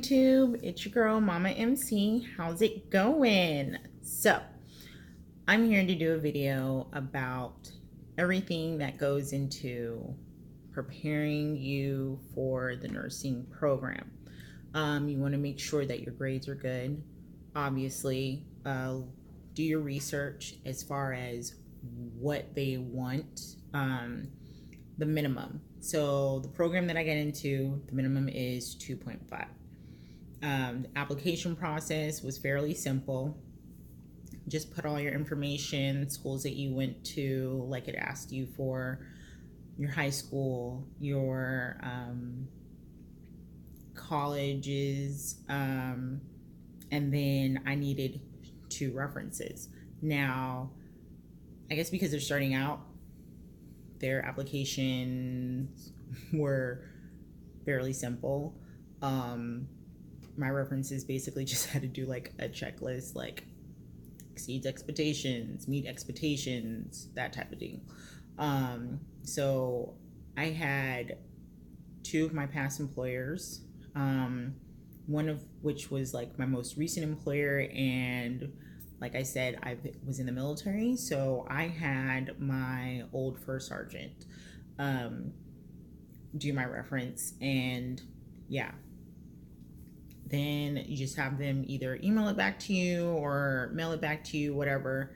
YouTube? It's your girl, Mama MC. How's it going? So, I'm here to do a video about everything that goes into preparing you for the nursing program. You want to make sure that your grades are good. Obviously, do your research as far as what they want, the minimum. So the program that I get into, the minimum is 2.5. The application process was fairly simple. Just put all your information, schools that you went to, like it asked you for your high school, your colleges, and then I needed 2 references. Now, I guess because they're starting out, their applications were fairly simple. My references basically just had to do like a checklist, like exceeds expectations, meet expectations, that type of thing. So I had 2 of my past employers, one of which was like my most recent employer, and like I said, I was in the military, so I had my old first sergeant do my reference, and yeah. Then you just have them either email it back to you or mail it back to you, whatever.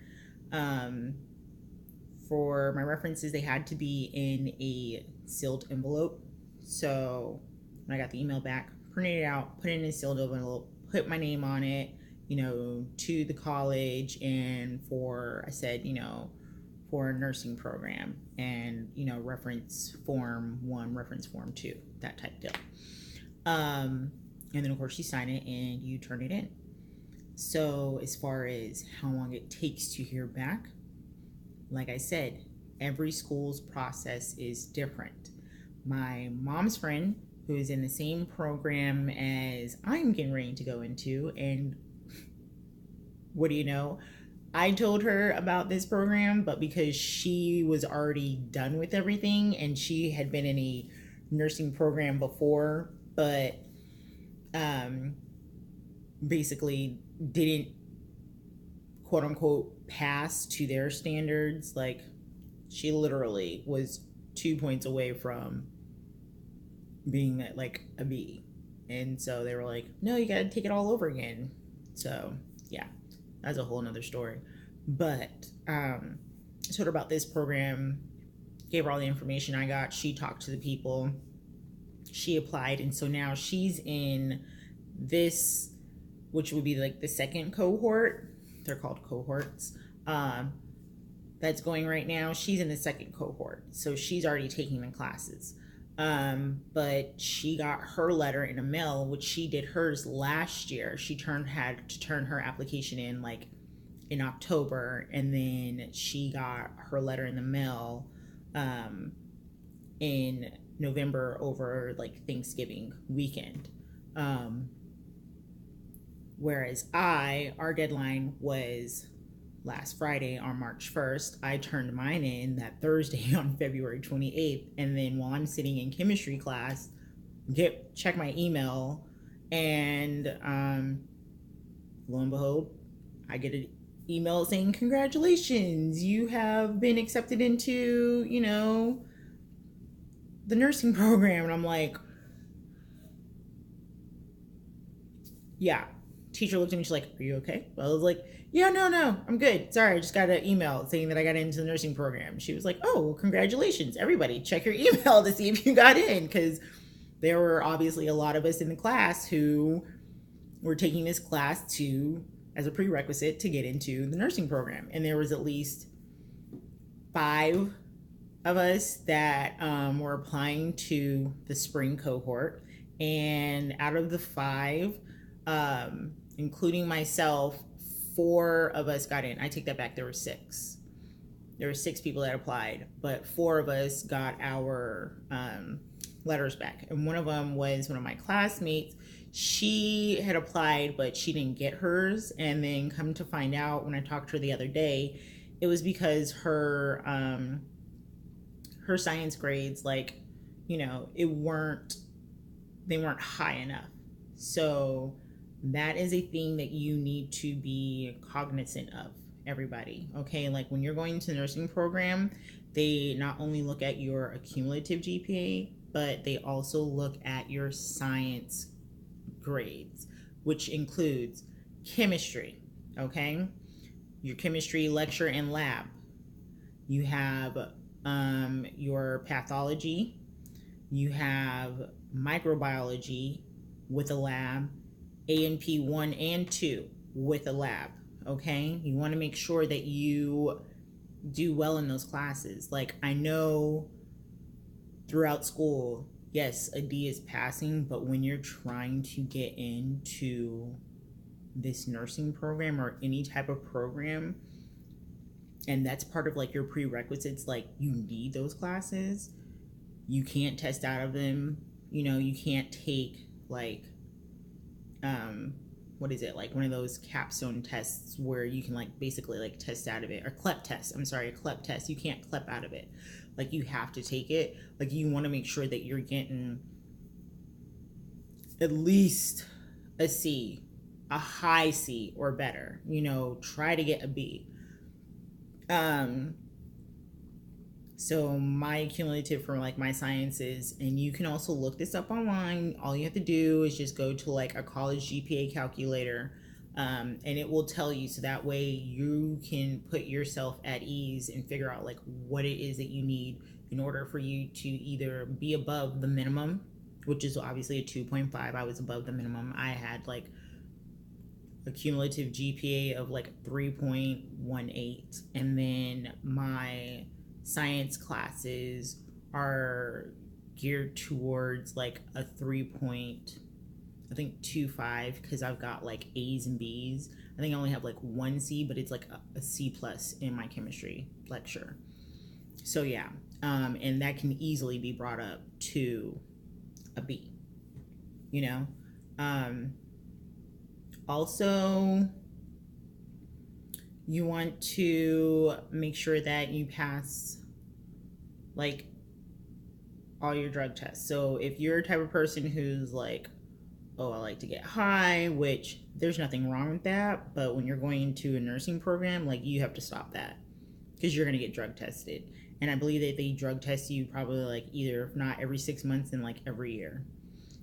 For my references, they had to be in a sealed envelope. So when I got the email back, printed it out, put it in a sealed envelope, put my name on it, to the college, and I said, for a nursing program, and, reference form 1, reference form 2, that type deal. And then of course you sign it and you turn it in. So as far as how long it takes to hear back, like I said, every school's process is different. My mom's friend, who is in the same program as I'm getting ready to go into, and what do you know? I told her about this program, but because she was already done with everything and she had been in a nursing program before, but basically didn't quote unquote pass to their standards. Like, she literally was 2 points away from being at like a B. And so they were like, no, you gotta take it all over again. So yeah, that's a whole nother story. But I told her about this program, gave her all the information I got. She talked to the people, she applied, and so now she's in this, which would be like the second cohort. They're called cohorts. That's going right now. She's in the second cohort, so she's already taking the classes. But she got her letter in the mail, which she did hers last year. She had to turn her application in like in October, and then she got her letter in the mail in November over like Thanksgiving weekend. Whereas our deadline was last Friday on March 1st. I turned mine in that Thursday on February 28th. And then while I'm sitting in chemistry class, check my email, and lo and behold, I get an email saying, congratulations, you have been accepted into, the nursing program. And I'm like, yeah. Teacher looked at me, she's like, are you okay? I was like, yeah, no, I'm good. Sorry, I just got an email saying that I got into the nursing program. She was like, oh, well, congratulations. Everybody, check your email to see if you got in, because there were obviously a lot of us in the class who were taking this class as a prerequisite to get into the nursing program. And there was at least 5 of us that were applying to the spring cohort. And out of the 5, including myself, 4 of us got in. I take that back. There were 6. There were 6 people that applied, but 4 of us got our letters back. And one of them was one of my classmates. She had applied, but she didn't get hers. And then come to find out, when I talked to her the other day, it was because her science grades, they weren't high enough. So that is a thing that you need to be cognizant of, everybody. Okay, like when you're going to the nursing program, they not only look at your accumulative GPA, but they also look at your science grades, which includes chemistry. Okay, your chemistry lecture and lab. You have your pathology. You have microbiology with a lab, A&P 1 and 2 with a lab. Okay, you want to make sure that you do well in those classes. Like, I know throughout school, yes, a D is passing, but when you're trying to get into this nursing program or any type of program, and that's part of like your prerequisites, like you need those classes. You can't test out of them. You know, you can't take like what is it, like one of those capstone tests where you can like basically like test out of it, or CLEP test. I'm sorry, a CLEP test. You can't CLEP out of it. Like you have to take it. Like you want to make sure that you're getting at least a C, a high C or better. You know, try to get a B. So my cumulative for like my sciences, and you can also look this up online. All you have to do is just go to like a college GPA calculator, and it will tell you, so that way you can put yourself at ease and figure out like what it is that you need in order for you to either be above the minimum, which is obviously a 2.5. I was above the minimum. I had like a cumulative GPA of like 3.18, and then my science classes are geared towards like a 3.25, because I've got like A's and B's. I think I only have like one C, but it's like a C plus in my chemistry lecture. So yeah, and that can easily be brought up to a B, you know. Also, you want to make sure that you pass like all your drug tests. So if you're a type of person who's like, oh, I like to get high, which there's nothing wrong with that, but when you're going into a nursing program, like you have to stop that, because you're going to get drug tested. And I believe that they drug test you probably like either, if not every 6 months, then like every year.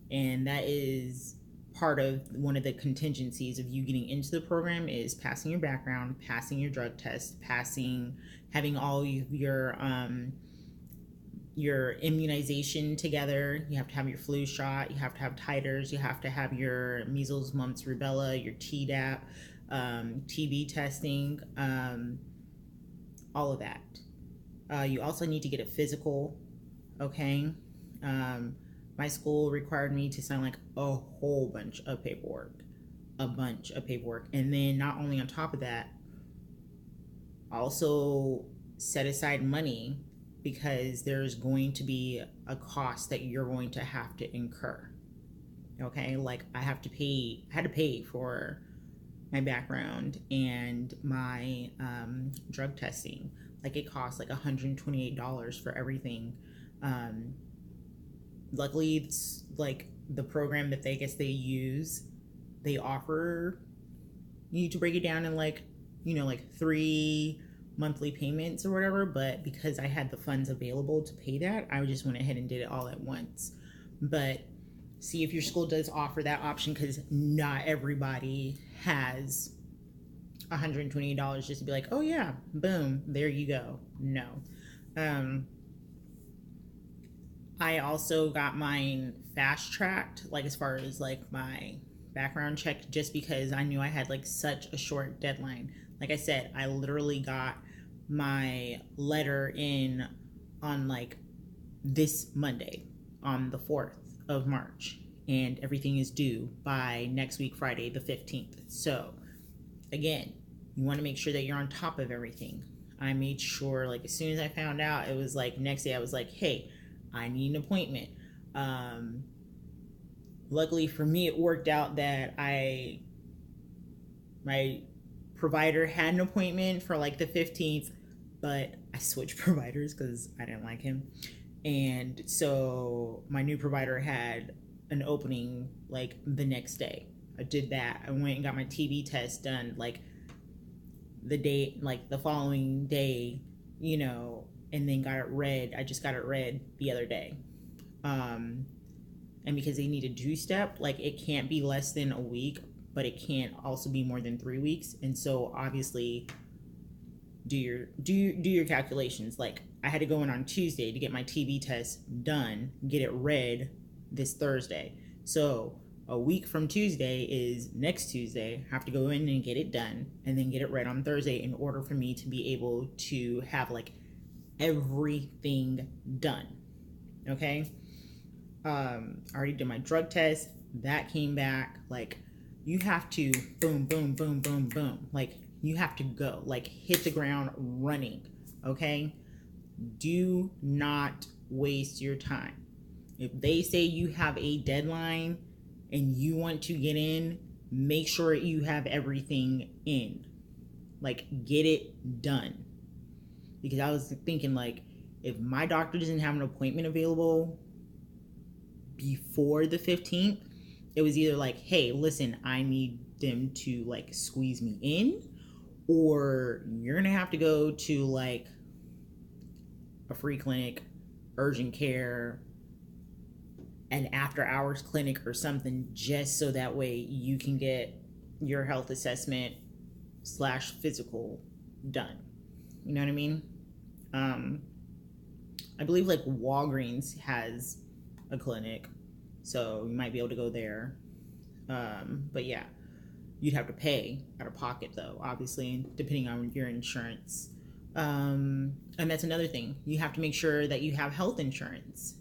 And that is part of one of the contingencies of you getting into the program, is passing your background, passing your drug test, having all your immunization together. You have to have your flu shot, you have to have titers, you have to have your measles, mumps, rubella, your Tdap, TB testing, all of that. You also need to get a physical, okay? My school required me to sign like a whole bunch of paperwork. And then not only on top of that, also set aside money, because there's going to be a cost that you're going to have to incur. Okay, like I had to pay for my background and my drug testing. Like it costs like $128 for everything. Luckily, it's like the program that they use, they offer you to break it down in like, you know, like 3 monthly payments or whatever. But because I had the funds available to pay that, I just went ahead and did it all at once. But see if your school does offer that option, because not everybody has $120 just to be like, oh yeah, boom, there you go. No. I also got mine fast tracked, like as far as like my background check, just because I knew I had like such a short deadline. Like I said, I literally got my letter in on like this Monday, on the 4th of March, and everything is due by next week, Friday, the 15th. So again, you want to make sure that you're on top of everything. I made sure, like as soon as I found out, it was like next day I was like, hey, I need an appointment. Luckily for me, it worked out that my provider had an appointment for like the 15th, but I switched providers because I didn't like him. And so my new provider had an opening like the next day. I did that. I went and got my TB test done like the day, like the following day, you know, and then got it read. I just got it read the other day. Um, and because they need a two-step, like it can't be less than a week, but it can't also be more than 3 weeks. And so obviously do your calculations. Like I had to go in on Tuesday to get my TB test done, get it read this Thursday. So a week from Tuesday is next Tuesday. I have to go in and get it done and then get it read on Thursday in order for me to be able to have like everything done. Okay. I already did my drug test. That came back. Like you have to boom, boom, boom, boom, boom. Like you have to go, like hit the ground running. Okay. Do not waste your time. If they say you have a deadline and you want to get in, make sure you have everything in. Like get it done. Because I was thinking like if my doctor doesn't have an appointment available before the 15th, it was either like, hey, listen, I need them to like squeeze me in, or you're gonna have to go to like a free clinic, urgent care, an after hours clinic or something, just so that way you can get your health assessment slash physical done. You know what I mean? I believe like Walgreens has a clinic, so you might be able to go there. But yeah, you'd have to pay out of pocket though, obviously, depending on your insurance. And that's another thing. You have to make sure that you have health insurance.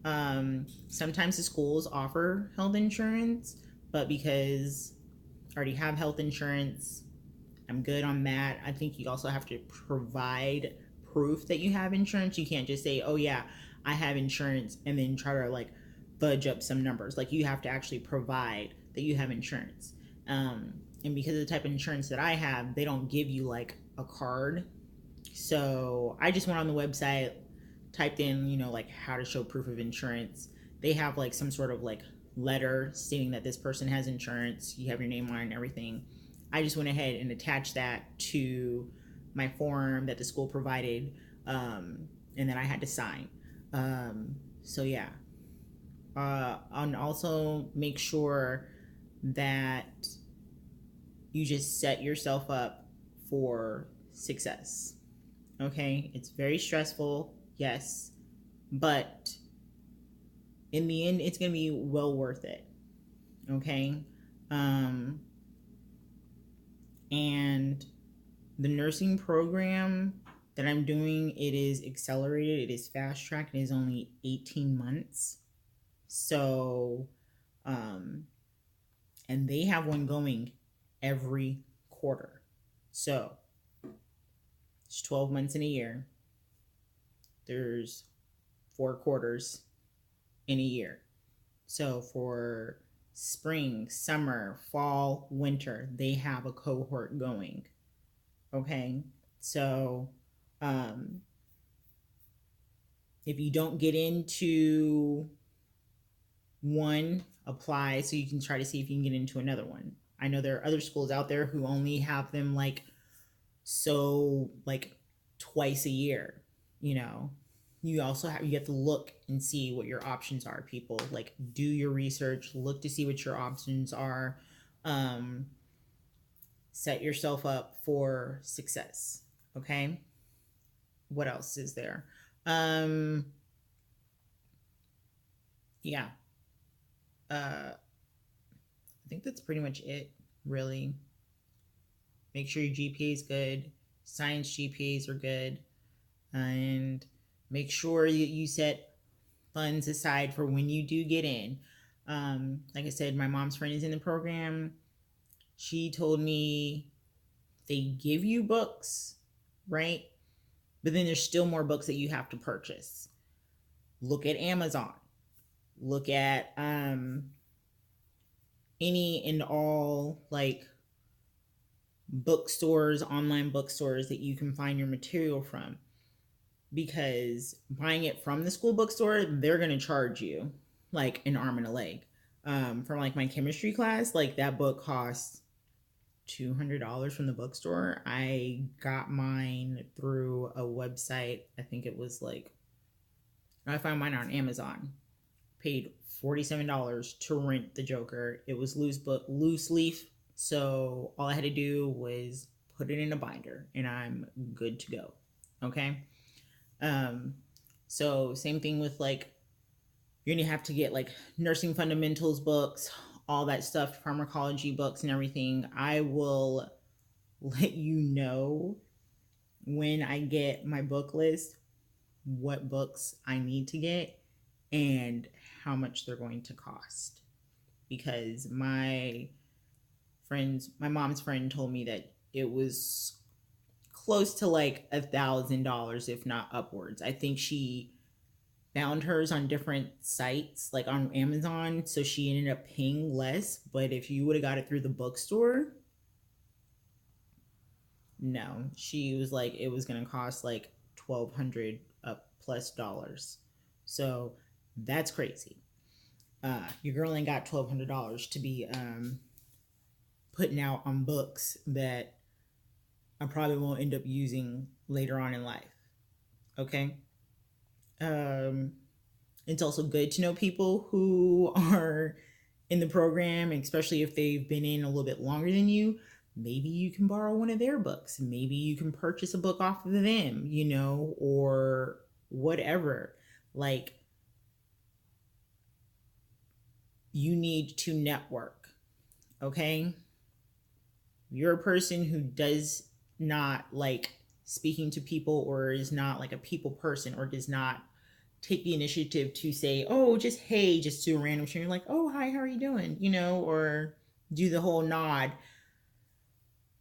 Sometimes the schools offer health insurance, but because I already have health insurance, I'm good on that. I think you also have to provide proof that you have insurance. You can't just say, oh yeah, I have insurance, and then try to like fudge up some numbers. Like you have to actually provide that you have insurance. And because of the type of insurance that I have, they don't give you like a card. So I just went on the website, typed in, you know, like how to show proof of insurance. They have like some sort of like letter stating that this person has insurance. You have your name on it and everything. I just went ahead and attached that to my form that the school provided, and then I had to sign. So yeah. And also make sure that you just set yourself up for success. Okay, it's very stressful, yes, but in the end, it's gonna be well worth it. Okay, and the nursing program that I'm doing, it is accelerated, it is fast tracked, it is only 18 months. So, and they have one going every quarter. So, it's 12 months in a year. There's 4 quarters in a year. So, for spring, summer, fall, winter, they have a cohort going. Okay. So, if you don't get into one, apply so you can try to see if you can get into another one. I know there are other schools out there who only have them like twice a year. You know, you have to look and see what your options are. People like do your research, look to see what your options are. Set yourself up for success. Okay. What else is there? Yeah. I think that's pretty much it, really. Make sure your GPA is good. Science GPAs are good. And make sure that you set funds aside for when you do get in. Like I said, my mom's friend is in the program. She told me they give you books, right? But then there's still more books that you have to purchase. Look at Amazon. Look at any and all like bookstores, online bookstores that you can find your material from. Because buying it from the school bookstore, they're going to charge you like an arm and a leg. from like my chemistry class. Like that book cost $200 from the bookstore. I got mine through a website. I think it was like, I found mine on Amazon. Paid $47 to rent the Joker. It was loose leaf, so all I had to do was put it in a binder, and I'm good to go. Okay. Um, so same thing with like, you're gonna have to get like nursing fundamentals books, all that stuff, pharmacology books, and everything. I will let you know when I get my book list what books I need to get and how much they're going to cost. Because my mom's friend told me that it was close to like $1,000, if not upwards. I think she found hers on different sites, like on Amazon, so she ended up paying less. But if you would have got it through the bookstore, no, she was like it was gonna cost like 1,200 up plus dollars. So that's crazy. Your girl ain't got $1,200 to be putting out on books that I probably won't end up using later on in life. Okay. Um, it's also good to know people who are in the program, especially if they've been in a little bit longer than you. Maybe you can borrow one of their books. Maybe you can purchase a book off of them, or whatever. Like, you need to network, okay? You're a person who does not like speaking to people, or is not like a people person, or does not take the initiative to say, oh, just hey, just to a random stranger, like, oh, hi, how are you doing? Or do the whole nod.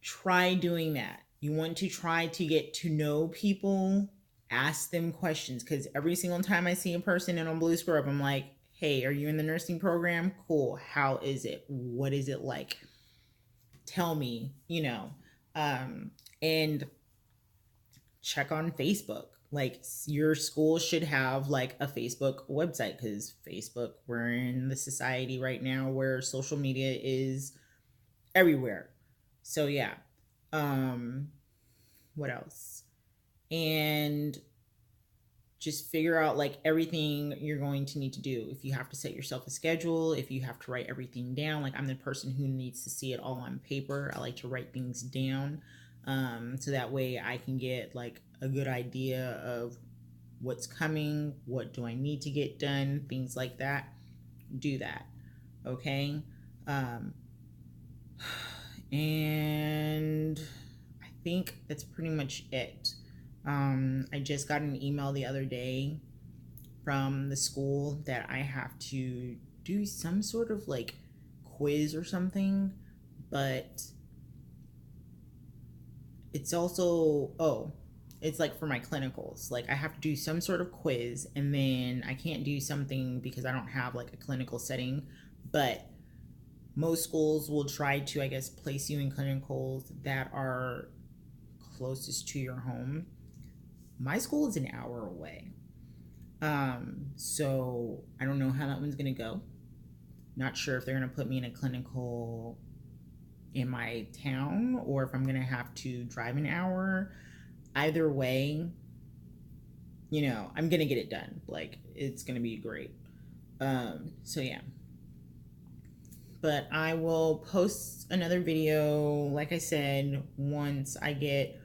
Try doing that. You want to try to get to know people, ask them questions, because every single time I see a person in a blue scrub, I'm like, hey, are you in the nursing program? Cool. How is it? What is it like? Tell me, and check on Facebook. Like, your school should have like a Facebook website, because Facebook, we're in the society right now where social media is everywhere. So yeah. Um what else? And just figure out like everything you're going to need to do. If you have to set yourself a schedule, if you have to write everything down, like I'm the person who needs to see it all on paper. I like to write things down, so that way I can get like a good idea of what's coming, what do I need to get done, things like that. Do that. Okay. Um, and I think that's pretty much it. I just got an email the other day from the school that I have to do some sort of like quiz or something, but it's also, it's like for my clinicals. Like I have to do some sort of quiz, and then I can't do something because I don't have like a clinical setting, but most schools will try to, I guess, place you in clinicals that are closest to your home. My school is an hour away. So I don't know how that one's gonna go. Not sure if they're gonna put me in a clinical in my town, or if I'm gonna have to drive an hour. Either way, I'm gonna get it done. Like, it's gonna be great. So yeah. But I will post another video, like I said, once I get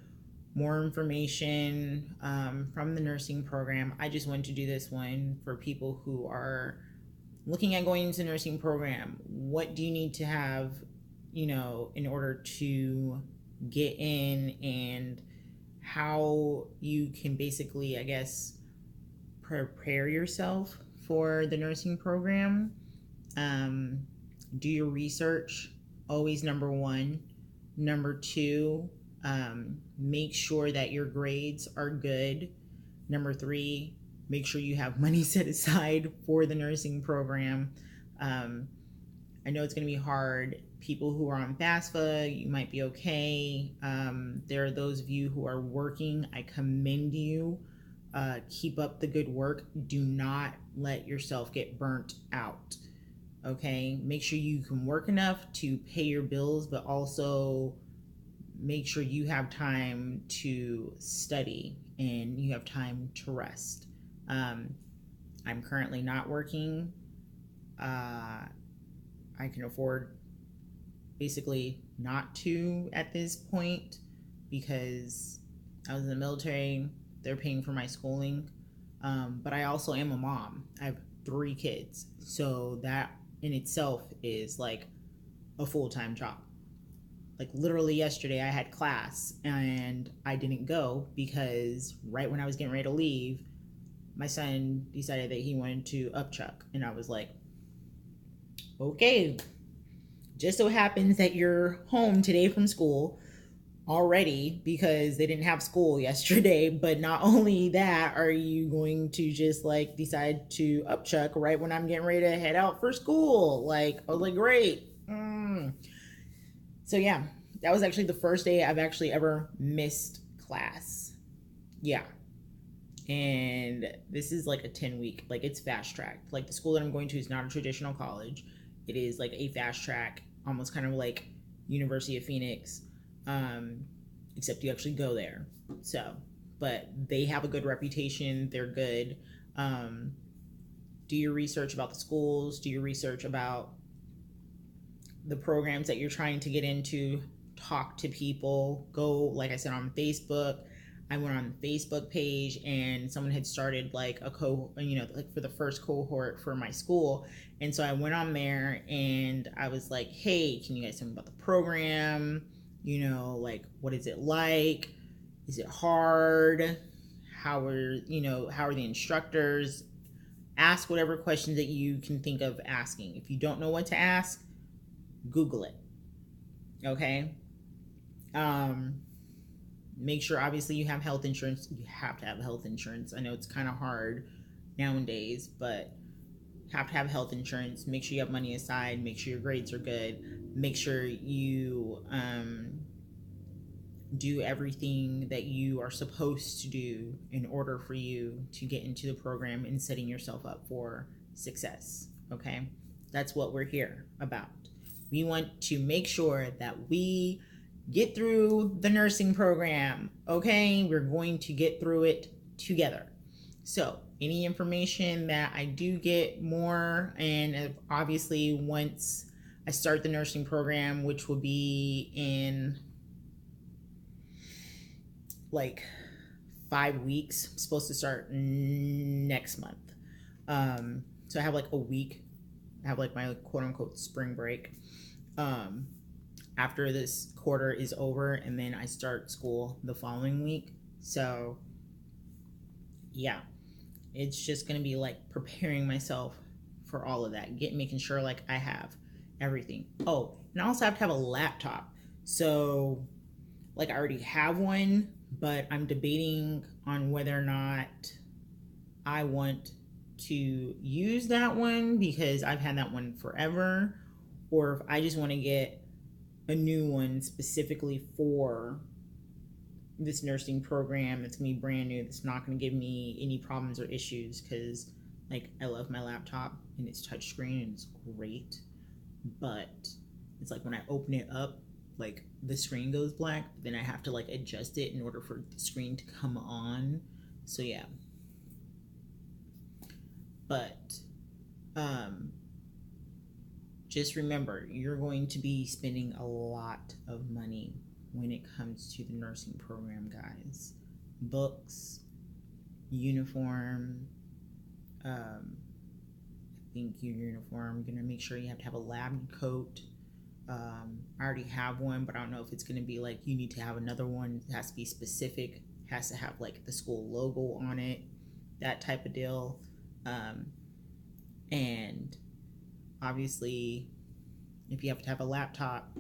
more information from the nursing program. I just wanted to do this one for people who are looking at going into the nursing program. What do you need to have, in order to get in, and how you can basically, I guess, prepare yourself for the nursing program. Do your research, always number one. Number two, make sure that your grades are good. Number three, make sure you have money set aside for the nursing program. I know it's going to be hard. People who are on FAFSA, you might be okay. There are those of you who are working. I commend you. Keep up the good work. Do not let yourself get burnt out. Okay, make sure you can work enough to pay your bills, but also make sure you have time to study and you have time to rest. um, I'm currently not working. I can afford basically not to at this point because I was in the military. They're paying for my schooling. But I also am a mom. I have 3 kids. So that in itself is like a full time job. Like literally yesterday, I had class and I didn't go because right when I was getting ready to leave, my son decided that he wanted to upchuck. And I was like, okay, just so happens that you're home today from school already because they didn't have school yesterday. But not only that, are you going to just like decide to upchuck right when I'm getting ready to head out for school? Like, I was like, great. So yeah, that was actually the first day I've actually ever missed class. Yeah. And this is like a 10-week, like it's fast tracked. Like the school that I'm going to is not a traditional college. It is like a fast track, almost kind of like University of Phoenix, except you actually go there. So, but they have a good reputation. They're good. Um, do your research about the schools. Do your research about the programs that you're trying to get into. Talk to people. Go, like I said, on Facebook. I went on the Facebook page and someone had started like like for the first cohort for my school. And so I went on there and I was like, hey, can you guys tell me about the program? Like, what is it like? Is it hard? How are the instructors? Ask whatever questions that you can think of asking. If you don't know what to ask, Google it. Okay. Um, Make sure obviously you have health insurance. You have to have health insurance. I know it's kind of hard nowadays, but have to have health insurance. Make sure you have money aside. Make sure your grades are good. Make sure you do everything that you are supposed to do in order for you to get into the program and setting yourself up for success. Okay, that's what we're here about. We want to make sure that we get through the nursing program. Okay, we're going to get through it together. So any information that I do get more, and obviously once I start the nursing program, which will be in like 5 weeks. I'm supposed to start next month. So I have like a week. I have like my quote unquote spring break. After this quarter is over, and then I start school the following week. So yeah, it's just gonna be like preparing myself for all of that, making sure like I have everything. Oh, and I also have to have a laptop. So like I already have one, but I'm debating on whether or not I want to use that one because I've had that one forever, or if I just want to get a new one specifically for this nursing program that's gonna be brand new, that's not gonna give me any problems or issues, because like I love my laptop and it's touchscreen and it's great, but it's like when I open it up, like the screen goes black, but then I have to like adjust it in order for the screen to come on. So yeah. But just remember, you're going to be spending a lot of money when it comes to the nursing program, guys. Books, uniform, I think your uniform, gonna make sure you have to have a lab coat. I already have one, but I don't know if it's gonna be like you need to have another one. It has to be specific, has to have like the school logo on it, that type of deal. And obviously, if you have to have a laptop,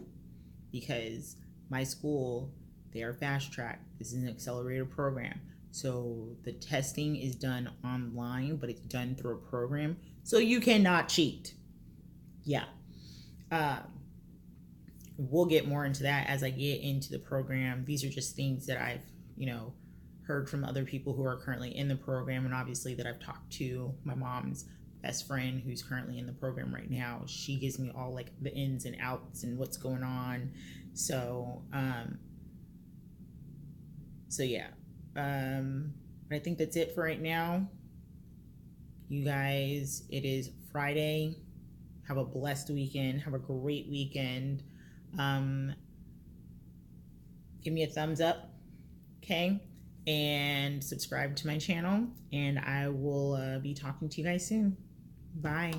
because my school, they are fast track. This is an accelerated program. So the testing is done online, but it's done through a program. So you cannot cheat. Yeah. We'll get more into that as I get into the program. These are just things that I've, heard from other people who are currently in the program, and obviously that I've talked to my mom's best friend who's currently in the program right now. She gives me all like the ins and outs and what's going on. So yeah. But I think that's it for right now. You guys, it is Friday. Have a blessed weekend. Have a great weekend. Give me a thumbs up, okay? And subscribe to my channel. And I will be talking to you guys soon. Bye.